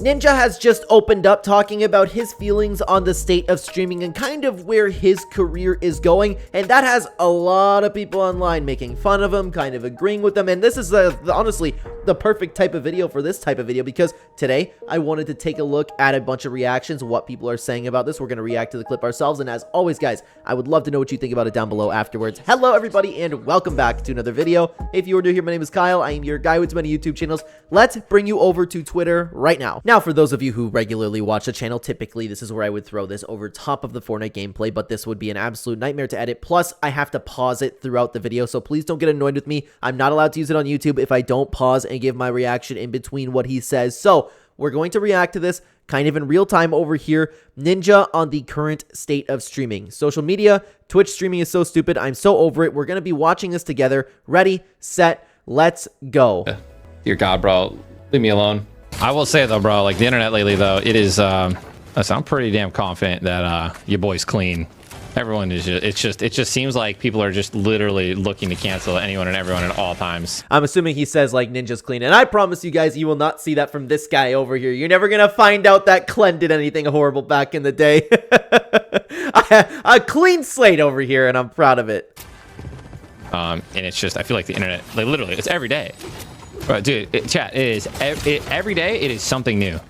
Ninja has just opened up talking about his feelings on the state of streaming and kind of where his career is going, and that has a lot of people online making fun of him, kind of agreeing with him, and this is honestly the perfect type of video for this type of video, because today I wanted to take a look at a bunch of reactions, what people are saying about this. We're going to react to the clip ourselves, and as always, guys, I would love to know what you think about it down below afterwards. Hello, everybody, and welcome back to another video. If you are new here, my name is Kyle. I am your guy with many YouTube channels. Let's bring you over to Twitter right now. Now, for those of you who regularly watch the channel, typically this is where I would throw this over top of the Fortnite gameplay, but this would be an absolute nightmare to edit. Plus, I have to pause it throughout the video, so please don't get annoyed with me. I'm not allowed to use it on YouTube if I don't pause and give my reaction in between what he says. So, we're going to react to this kind of in real time over here. Ninja on the current state of streaming. Social media, Twitch streaming is so stupid. I'm so over it. We're going to be watching this together. Ready, set, let's go. Dear God, bro, leave me alone. I will say though, bro, like the internet lately though, it is I'm pretty damn confident that your boy's clean. Everyone is just, it just seems like people are just literally looking to cancel anyone and everyone at all times. I'm assuming he says like Ninja's clean, and I promise you guys, you will not see that from this guy over here. You're never gonna find out that Clen did anything horrible back in the day. A clean slate over here, and I'm proud of it. And it's just, I feel like the internet, like literally, it's every day. But dude, chat, it is every day. It is something new.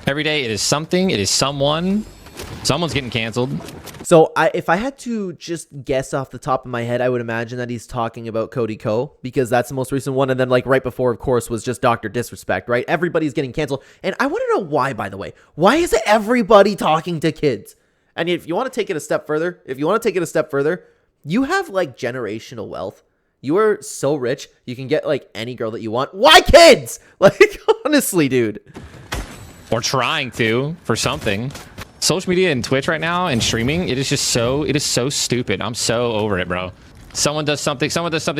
Every day it is something. It is someone. Someone's getting canceled. So if I had to just guess off the top of my head, I would imagine that he's talking about Cody Ko, because that's the most recent one. And then like right before, of course, was just Dr. Disrespect, right? Everybody's getting canceled. And I want to know why, by the way. Why is everybody talking to kids? And if you want to take it a step further, you have like generational wealth. You are so rich, you can get like any girl that you want. Why kids? Like, honestly, dude. Or trying to, for something. Social media and Twitch right now and streaming, it is so stupid. I'm so over it, bro. Someone does something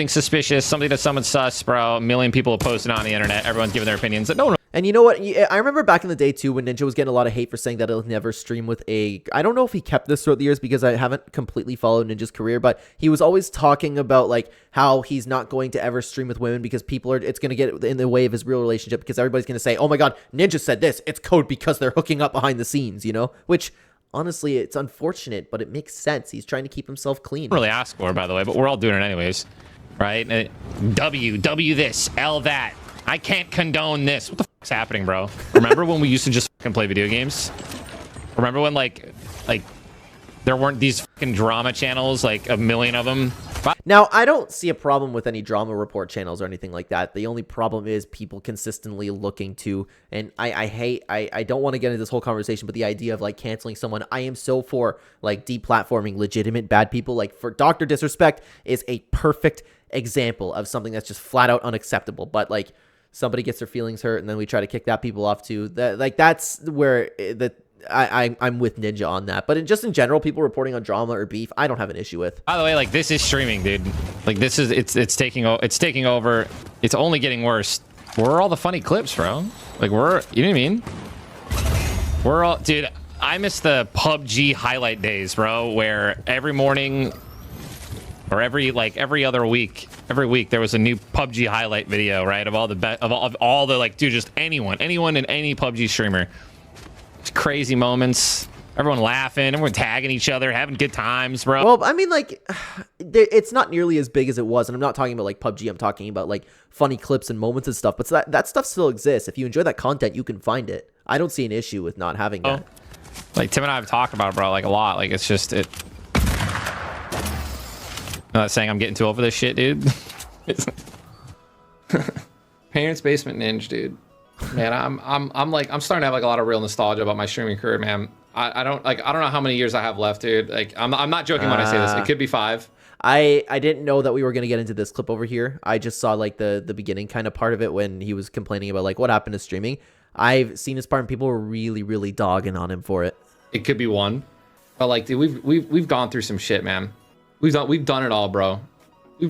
suspicious, something does someone sus, bro. A million people are posting on the internet. Everyone's giving their opinions. No. And you know what? I remember back in the day, too, when Ninja was getting a lot of hate for saying that he'll never stream with a... I don't know if he kept this throughout the years because I haven't completely followed Ninja's career, but he was always talking about, like, how he's not going to ever stream with women because people are... It's going to get in the way of his real relationship because everybody's going to say, oh my god, Ninja said this. It's code because they're hooking up behind the scenes, you know? Which... Honestly, it's unfortunate, but it makes sense. He's trying to keep himself clean. Really ask for, by the way, but we're all doing it anyways, right? W this, L that. I can't condone this. What the fuck's happening, bro? Remember when we used to just fucking play video games? Remember when like there weren't these fucking drama channels, like a million of them? Now, I don't see a problem with any drama report channels or anything like that. The only problem is people consistently looking to, and I don't want to get into this whole conversation, but the idea of like canceling someone, I am so for like deplatforming legitimate bad people. Like for Dr. Disrespect is a perfect example of something that's just flat out unacceptable. But like somebody gets their feelings hurt and then we try to kick that people off too. That's where I'm with Ninja on that, but just in general, people reporting on drama or beef, I don't have an issue with. By the way, like this is streaming, dude. Like this is it's taking over. It's only getting worse. Where are all the funny clips, bro? Like you know what I mean? We're all, dude. I miss the PUBG highlight days, bro. Where every morning or every other week, every week there was a new PUBG highlight video, right? Of all the like, dude, just anyone and any PUBG streamer. Crazy moments, everyone laughing, everyone tagging each other, having good times, bro. Well, I mean, like, it's not nearly as big as it was, and I'm not talking about like PUBG. I'm talking about like funny clips and moments and stuff. But that stuff still exists. If you enjoy that content, you can find it. I don't see an issue with not having that. Like Tim and I have talked about it, bro, like a lot. Like it's just it. I'm not saying I'm getting too over this shit, dude. Parents' basement ninja, dude. Man, I'm starting to have like a lot of real nostalgia about my streaming career, man. I don't know how many years I have left, dude. Like I'm not joking when I say this. It could be 5. I didn't know that we were gonna get into this clip over here. I just saw like the beginning kind of part of it when he was complaining about like what happened to streaming. I've seen this part and people were really dogging on him for it. It could be 1, but like, dude, we've gone through some shit, man. We've done it all, bro.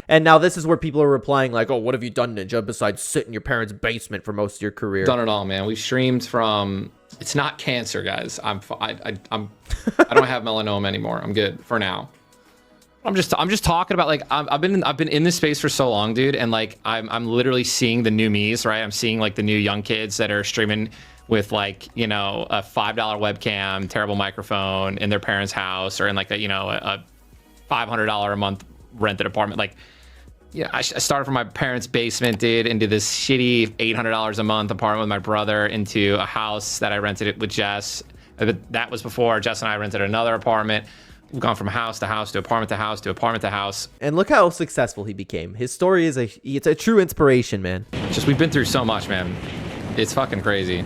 And now this is where people are replying like, oh, what have you done, Ninja, besides sit in your parents' basement for most of your career? Done it all, man. We streamed from... It's not cancer, guys. I don't have melanoma anymore. I'm good for now. I'm just talking about like I've been in this space for so long, dude, and like I'm literally seeing the new me's, right? I'm seeing like the new young kids that are streaming with like, you know, a $5 webcam, terrible microphone in their parents' house, or in like a $500 a month rented apartment. Like, yeah, I started from my parents' basement, dude, into this shitty $800 a month apartment with my brother, into a house that I rented it with Jess. That was before Jess and I rented another apartment. We've gone from house to house to apartment to house to apartment to house. And look how successful he became. His story is it's a true inspiration, man. Just, we've been through so much, man. It's fucking crazy.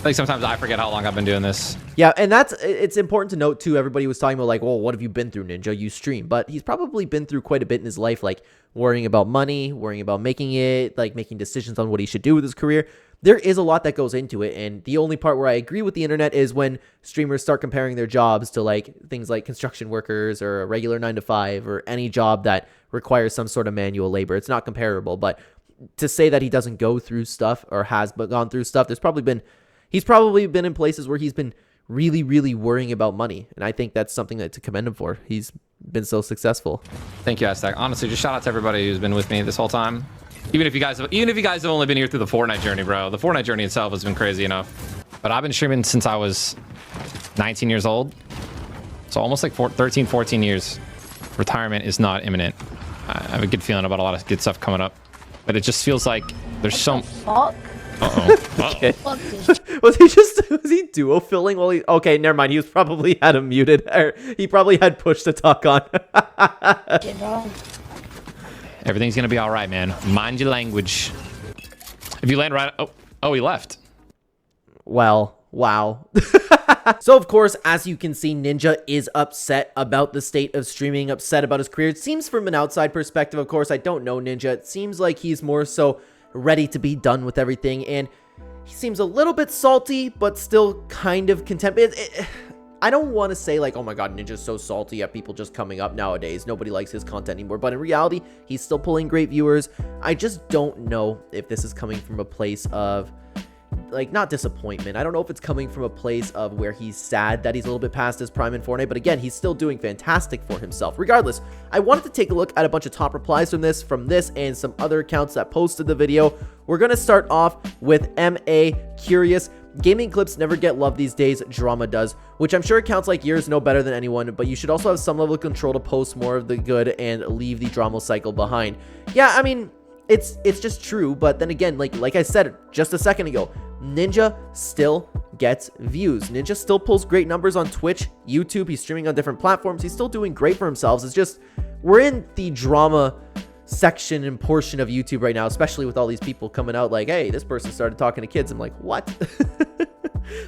Like, sometimes I forget how long I've been doing this. Yeah, and it's important to note too. Everybody was talking about like, well, what have you been through, Ninja? You stream, but he's probably been through quite a bit in his life, like worrying about money, worrying about making it, like making decisions on what he should do with his career. There is a lot that goes into it, and the only part where I agree with the internet is when streamers start comparing their jobs to like things like construction workers or a regular 9-to-5 or any job that requires some sort of manual labor. It's not comparable, but to say that he doesn't go through stuff or has gone through stuff, he's probably been in places where he's been really, really worrying about money, and I think that's something to commend him for. He's been so successful. Thank you, Aztec. Honestly, just shout out to everybody who's been with me this whole time. Even if you guys have only been here through the Fortnite journey, bro. The Fortnite journey itself has been crazy enough. But I've been streaming since I was 19 years old. So almost like 13, 14 years. Retirement is not imminent. I have a good feeling about a lot of good stuff coming up. But it just feels like there's some... Fuck. Okay. Was he duo filling while he... Okay, never mind. He was probably had him muted. Or he probably had push to talk on. Everything's gonna be all right, man. Mind your language. If you land right... Oh, he left. Well, wow. So, of course, as you can see, Ninja is upset about the state of streaming, upset about his career. It seems from an outside perspective, of course, I don't know Ninja. It seems like he's more so ready to be done with everything, and he seems a little bit salty, but still kind of content. I don't want to say like, oh my god, Ninja's so salty at people just coming up nowadays. Nobody likes his content anymore. But in reality, he's still pulling great viewers. I just don't know if this is coming from a place of, like, not disappointment. I don't know if it's coming from a place of where he's sad that he's a little bit past his prime in Fortnite. But again, he's still doing fantastic for himself. Regardless, I wanted to take a look at a bunch of top replies from this and some other accounts that posted the video. We're going to start off with MA Curious. Gaming clips never get love these days, drama does, which I'm sure accounts like yours know better than anyone, but you should also have some level of control to post more of the good and leave the drama cycle behind. Yeah, I mean, it's just true, but then again, like I said just a second ago, Ninja still gets views. Ninja still pulls great numbers on Twitch, YouTube, he's streaming on different platforms, he's still doing great for himself. It's just, we're in the drama section and portion of YouTube right now, especially with all these people coming out like, hey, this person started talking to kids. I'm like, what?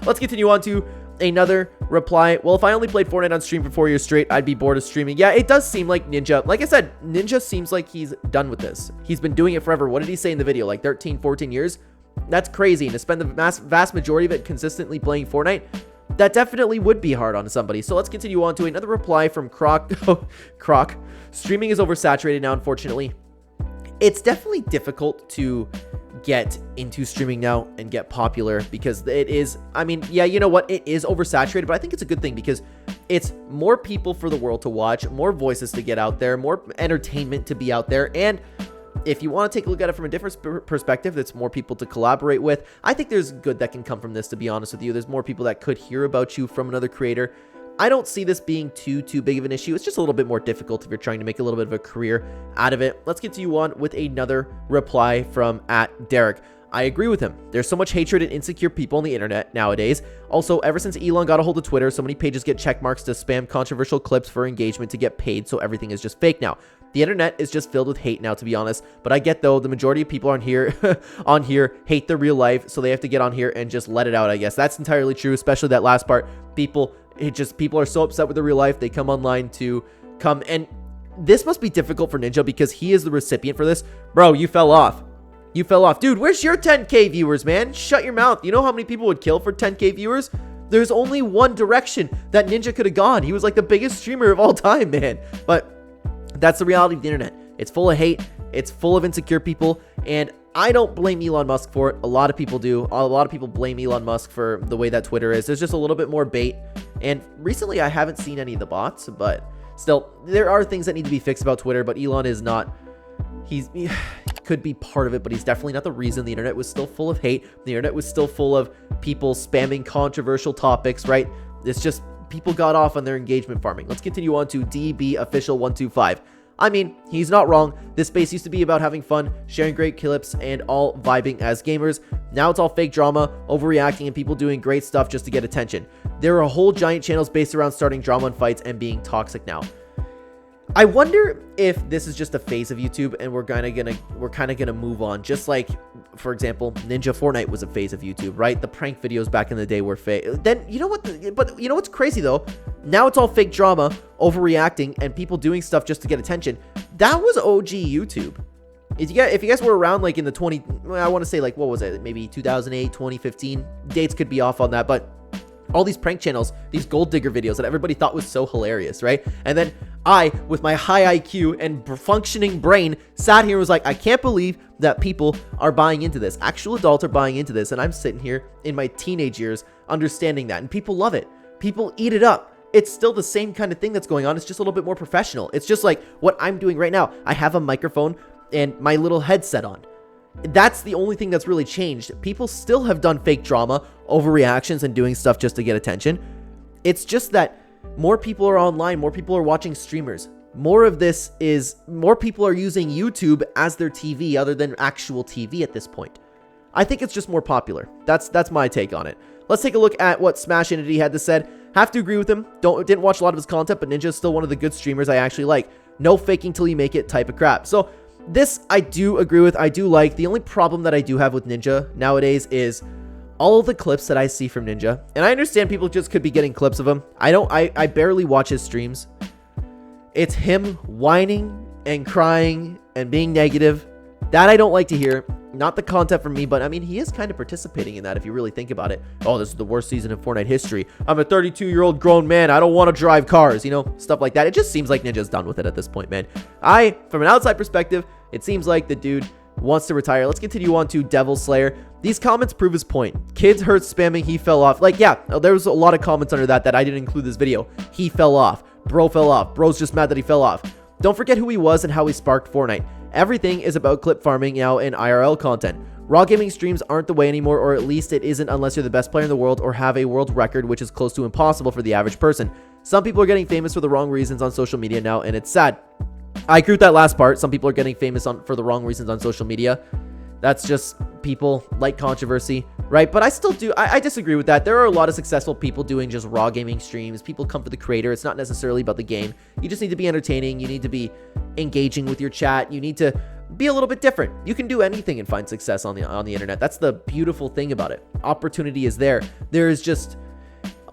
Let's continue on to another reply. Well, if I only played Fortnite on stream for 4 years straight, I'd be bored of streaming. Yeah, it does seem like Ninja, like I said, Ninja seems like he's done with this. He's been doing it forever. What did he say in the video? Like 13, 14 years? That's crazy. And to spend the vast majority of it consistently playing Fortnite, that definitely would be hard on somebody. So let's continue on to another reply from Croc. Croc. Streaming is oversaturated now, unfortunately. It's definitely difficult to get into streaming now and get popular because it is, I mean, yeah, you know what? It is oversaturated, but I think it's a good thing because it's more people for the world to watch, more voices to get out there, more entertainment to be out there, and if you want to take a look at it from a different perspective, that's more people to collaborate with. I think there's good that can come from this, to be honest with you. There's more people that could hear about you from another creator. I don't see this being too big of an issue. It's just a little bit more difficult if you're trying to make a little bit of a career out of it. Let's continue on with another reply from @Derek. I agree with him. There's so much hatred and insecure people on the internet nowadays. Also, ever since Elon got a hold of Twitter, so many pages get check marks to spam controversial clips for engagement to get paid, so everything is just fake now. The internet is just filled with hate now, to be honest. But I get, though, the majority of people on here hate their real life, so they have to get on here and just let it out, I guess. That's entirely true, especially that last part. People are so upset with their real life, they come online to come, and this must be difficult for Ninja because he is the recipient for this. Bro, you fell off. You fell off. Dude, where's your 10K viewers, man? Shut your mouth. You know how many people would kill for 10K viewers? There's only one direction that Ninja could have gone. He was like the biggest streamer of all time, man. But that's the reality of the internet. It's full of hate. It's full of insecure people. And I don't blame Elon Musk for it. A lot of people do. A lot of people blame Elon Musk for the way that Twitter is. There's just a little bit more bait. And recently, I haven't seen any of the bots. But still, there are things that need to be fixed about Twitter. But Elon is not... could be part of it, but he's definitely not the reason. The internet was still full of hate. The internet was still full of people spamming controversial topics, right? It's just people got off on their engagement farming. Let's continue on to DB Official 125. I mean, he's not wrong. This space used to be about having fun, sharing great clips, and all vibing as gamers. Now it's all fake drama, overreacting, and people doing great stuff just to get attention. There are whole giant channels based around starting drama and fights and being toxic now. I wonder if this is just a phase of YouTube and we're kind of gonna move on. Just like, for example, Ninja Fortnite was a phase of YouTube, right? The prank videos back in the day were fake. Then you know what? But you know what's crazy though? Now it's all fake drama, overreacting, and people doing stuff just to get attention. That was OG YouTube. If you guys were around like in the I want to say like, what was it? Maybe 2008, 2015. Dates could be off on that, but all these prank channels, these gold digger videos that everybody thought was so hilarious, right? And then I, with my high IQ and functioning brain, sat here and was like, I can't believe that people are buying into this. Actual adults are buying into this. And I'm sitting here in my teenage years understanding that. And people love it. People eat it up. It's still the same kind of thing that's going on. It's just a little bit more professional. It's just like what I'm doing right now. I have a microphone and my little headset on. That's the only thing that's really changed. People still have done fake drama, overreactions, and doing stuff just to get attention. It's just that more people are online, more people are watching streamers. More people are using YouTube as their TV other than actual TV at this point. I think it's just more popular. That's my take on it. Let's take a look at what Smash Entity had to say. Have to agree with him. Didn't watch a lot of his content, but Ninja is still one of the good streamers I actually like. No faking till you make it type of crap. So this I do agree with. I do like. The only problem that I do have with Ninja nowadays is all of the clips that I see from Ninja. And I understand people just could be getting clips of him. I barely watch his streams. It's him whining and crying and being negative. That I don't like to hear. Not the content for me, but I mean, he is kind of participating in that if you really think about it. Oh, this is the worst season in Fortnite history. I'm a 32-year-old grown man. I don't want to drive cars, you know, stuff like that. It just seems like Ninja's done with it at this point, man. From an outside perspective, it seems like the dude wants to retire. Let's continue on to Devil Slayer. These comments prove his point. Kids heard spamming, he fell off. Like, yeah, there was a lot of comments under that I didn't include this video. He fell off. Bro fell off. Bro's just mad that he fell off. Don't forget who he was and how he sparked Fortnite. Everything is about clip farming now and IRL content. Raw gaming streams aren't the way anymore, or at least it isn't unless you're the best player in the world or have a world record, which is close to impossible for the average person. Some people are getting famous for the wrong reasons on social media now, and it's sad. I agree with that last part. Some people are getting famous for the wrong reasons on social media. That's just people like controversy, right? But I disagree with that. There are a lot of successful people doing just raw gaming streams. People come for the creator. It's not necessarily about the game. You just need to be entertaining. You need to be engaging with your chat. You need to be a little bit different. You can do anything and find success on the internet. That's the beautiful thing about it. Opportunity is there. There is just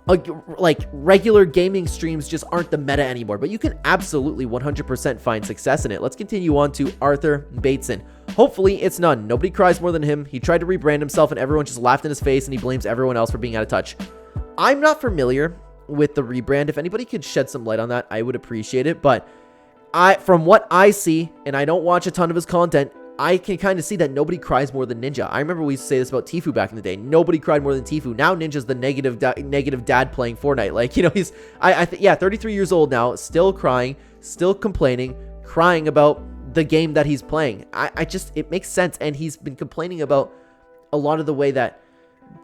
like regular gaming streams just aren't the meta anymore, but you can absolutely 100% find success in it. Let's continue on to Arthur Bateson. Hopefully it's none. Nobody cries more than him. He tried to rebrand himself and everyone just laughed in his face and he blames everyone else for being out of touch. I'm not familiar with the rebrand. If anybody could shed some light on that, I would appreciate it. But from what I see, and I don't watch a ton of his content, I can kind of see that nobody cries more than Ninja. I remember we used to say this about Tfue back in the day. Nobody cried more than Tfue. Now Ninja's the negative dad playing Fortnite. Like, you know, he's, yeah, 33 years old now, still crying, still complaining, crying about the game that he's playing. It makes sense. And he's been complaining about a lot of the way that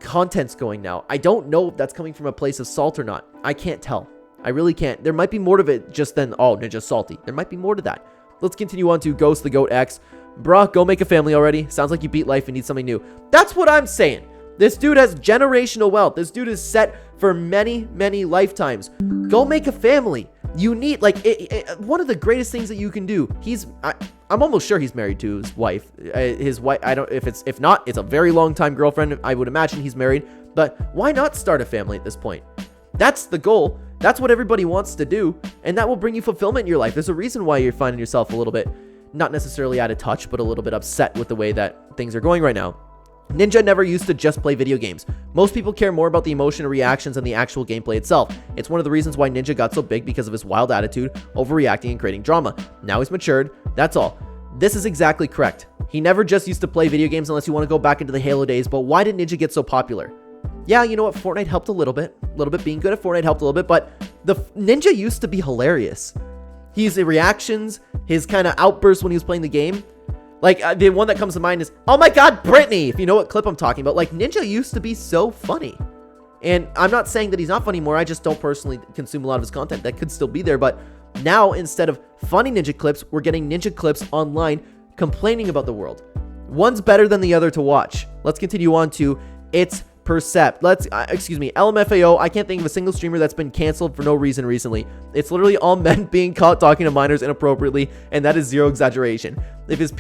content's going now. I don't know if that's coming from a place of salt or not. I can't tell. I really can't. There might be more to it just than, oh, Ninja's salty. There might be more to that. Let's continue on to Ghost the Goat X. Bruh, go make a family already. Sounds like you beat life and need something new. That's what I'm saying. This dude has generational wealth. This dude is set for many, many lifetimes. Go make a family. You need, like, one of the greatest things that you can do. I'm almost sure he's married to his wife. If not, it's a very long time girlfriend. I would imagine he's married. But why not start a family at this point? That's the goal. That's what everybody wants to do. And that will bring you fulfillment in your life. There's a reason why you're finding yourself a little bit, not necessarily out of touch, but a little bit upset with the way that things are going right now. Ninja never used to just play video games. Most people care more about the emotion and reactions than the actual gameplay itself. It's one of the reasons why Ninja got so big, because of his wild attitude, overreacting and creating drama. Now he's matured, that's all. This is exactly correct. He never just used to play video games unless you want to go back into the Halo days, but why did Ninja get so popular? Yeah, you know what, Fortnite helped a little bit. Being good at Fortnite helped a little bit, but the Ninja used to be hilarious. His reactions, his kind of outbursts when he was playing the game, Like, the one that comes to mind is, oh my god, Brittany, if you know what clip I'm talking about. Like, Ninja used to be so funny. And I'm not saying that he's not funny anymore. I just don't personally consume a lot of his content. That could still be there. But now, instead of funny Ninja clips, we're getting Ninja clips online complaining about the world. One's better than the other to watch. Let's continue on to It's Percept. LMFAO. I can't think of a single streamer that's been canceled for no reason recently. It's literally all men being caught talking to minors inappropriately, and that is zero exaggeration. If his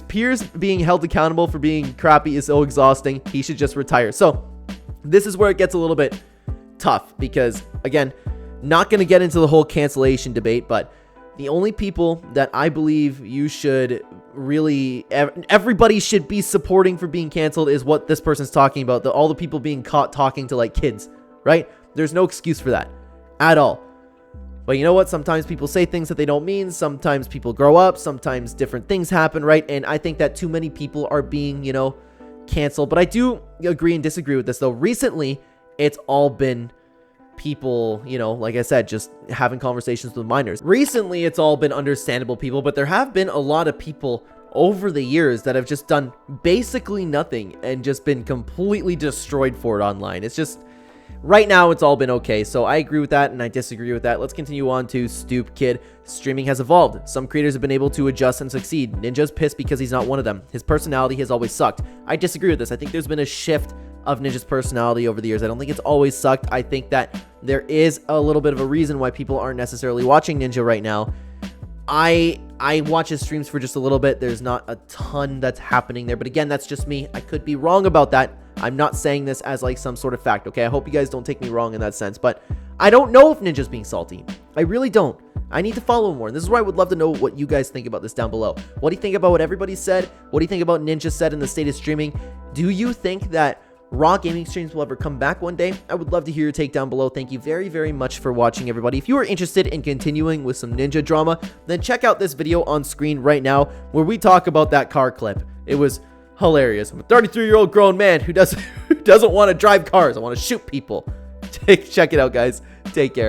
peers being held accountable for being crappy is so exhausting, he should just retire. So this is where it gets a little bit tough because, again, not going to get into the whole cancellation debate, but the only people that I believe you should really, everybody should be supporting for being canceled is what this person's talking about. All the people being caught talking to like kids, right? There's no excuse for that at all. But you know what? Sometimes people say things that they don't mean. Sometimes people grow up. Sometimes different things happen, right? And I think that too many people are being, canceled. But I do agree and disagree with this, though. Recently, it's all been people, like I said, just having conversations with minors. Recently, it's all been understandable people, but there have been a lot of people over the years that have just done basically nothing and just been completely destroyed for it online. It's just, right now, it's all been okay. So I agree with that and I disagree with that. Let's continue on to Stoop Kid. Streaming has evolved. Some creators have been able to adjust and succeed. Ninja's pissed because he's not one of them. His personality has always sucked. I disagree with this. I think there's been a shift of Ninja's personality over the years. I don't think it's always sucked. I think that there is a little bit of a reason why people aren't necessarily watching Ninja right now. I watch his streams for just a little bit. There's not a ton that's happening there. But again, that's just me. I could be wrong about that. I'm not saying this as like some sort of fact, okay? I hope you guys don't take me wrong in that sense. But I don't know if Ninja's being salty. I really don't. I need to follow him more. And this is where I would love to know what you guys think about this down below. What do you think about what everybody said? What do you think about Ninja said in the state of streaming? Do you think that Raw gaming streams will ever come back one day? I would love to hear your take down below. Thank you very, very much for watching, everybody. If you are interested in continuing with some Ninja drama, then check out this video on screen right now where we talk about that car clip. It was hilarious. I'm a 33-year-old grown man who doesn't want to drive cars. I want to shoot people. Check it out, guys. Take care.